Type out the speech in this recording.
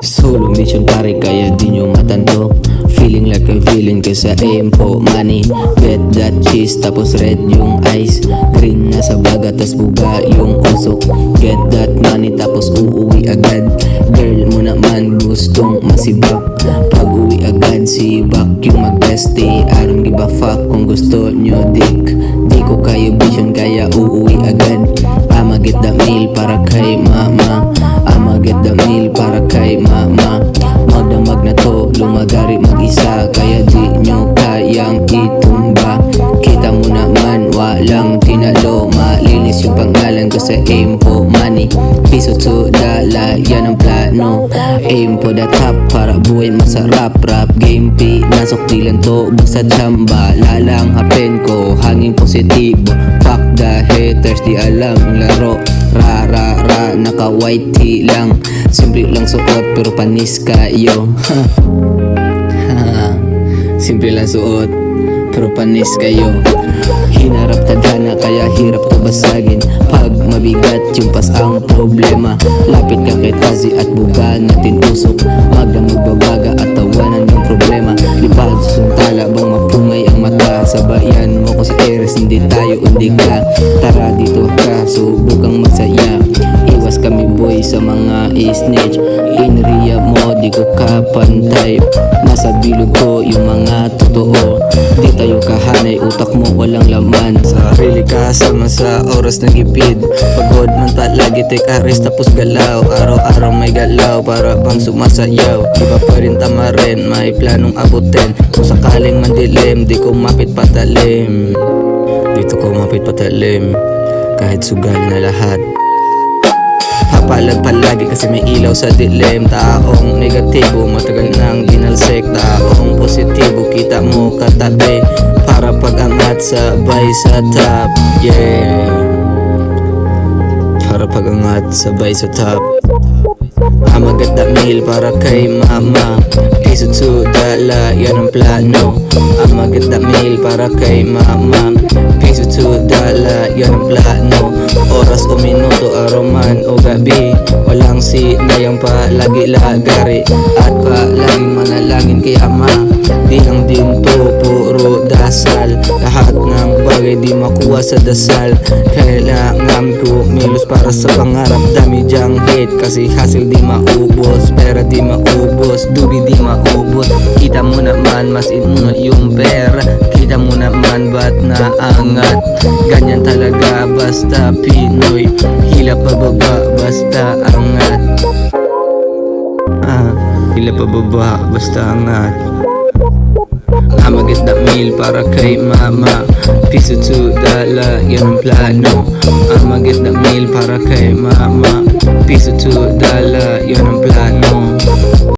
Solo mission pare kaya di nyo matanto. Feeling like a villain kasi aim for money. Get that cheese tapos red yung eyes. Green na sa baga tas buga yung usok. Get that money tapos uuwi agad. Girl mo naman gustong masibak. Pag uwi agad sibak yung mag-bestie. I don't give a fuck kung gusto nyo dick. Di ko kayo vision kaya uuwi agad. I'ma get the meal para kay mama. I'ma get the meal para kay mama. Magdamag na to, lumagari mag-isa. Kaya di nyo kayang itumba. Kita mo naman, walang tinalo. Malinis yung pangalan ko sa aim for money. Piso to dala, yan ang plano. Aim for the top, para buhay masarap. Rap game P, nasok di lang to, basta chamba. Lalang hapin ko, hanging positibo. Fuck the haters, di alam yung laro. Ra ra ra, naka white tee lang. Simple lang suot pero panis kayo. Simple lang suot pero panis kayo. Hinarap tadhana kaya hirap to basagin. Pag mabigat yung pas ang problema. Lapit ka kay Tazi at buga natin usok. Magdamag babaga at tawanan yung problema. Lipad susuntala bang mapungay ang mata. Sabayan mo ko si Eres, hindi tayo undi ka. Tara dito ka, subukang magsaya. Iwas kami boy sa mga snitch. Inriya mo di ko kapantay. Nasa bilog ko yung mga totoo. Di tayo kahanay, utak mo walang laman. Sarili ka sama sa oras ng gipid. Pagod man lagi take a rest tapos galaw. Araw-araw may galaw para bang sumasayaw. Iba pa rin tama rin, may planong abutin. Kung sakaling mandilim, di ko mapit patalim. Dito ko mapit patalim, kahit sugal na lahat. Papalag palagi kasi may ilaw sa dilim. Taong negatibo, matagal nang dinalsek. Taong positibo, kita mo katabi. Para pag-angat sabay sa top. Yeah, para pag-angat sabay sa top. I'ma get that meal para kay mama. Piso to dala, yan ang plano. I'ma get that meal para kay mama. Piso to dala, yan ang plano. Oras o minuto, araw man o gabi. Walang sinayang palagi lagari. At palaging manalangin kay ama. Di lang din to, puro dasal. Lahat ng bagay di makuha sa dasal. Kailangan ko milos para sa pangarap. Dami dyang hate kasi hasil di maubos. Pera di maubos, dubi di maubos. Kita mo naman, mas inuna yung pera. Kita mo naman ba't naangat. Ganyan talaga basta Pinoy. Hila pababa basta angat. Hila pababa basta angat. I'ma get that meal para kay mama. Piso to dala, yan ang plano. I'ma get that meal para kay mama. Piso to dala, yan ang plano.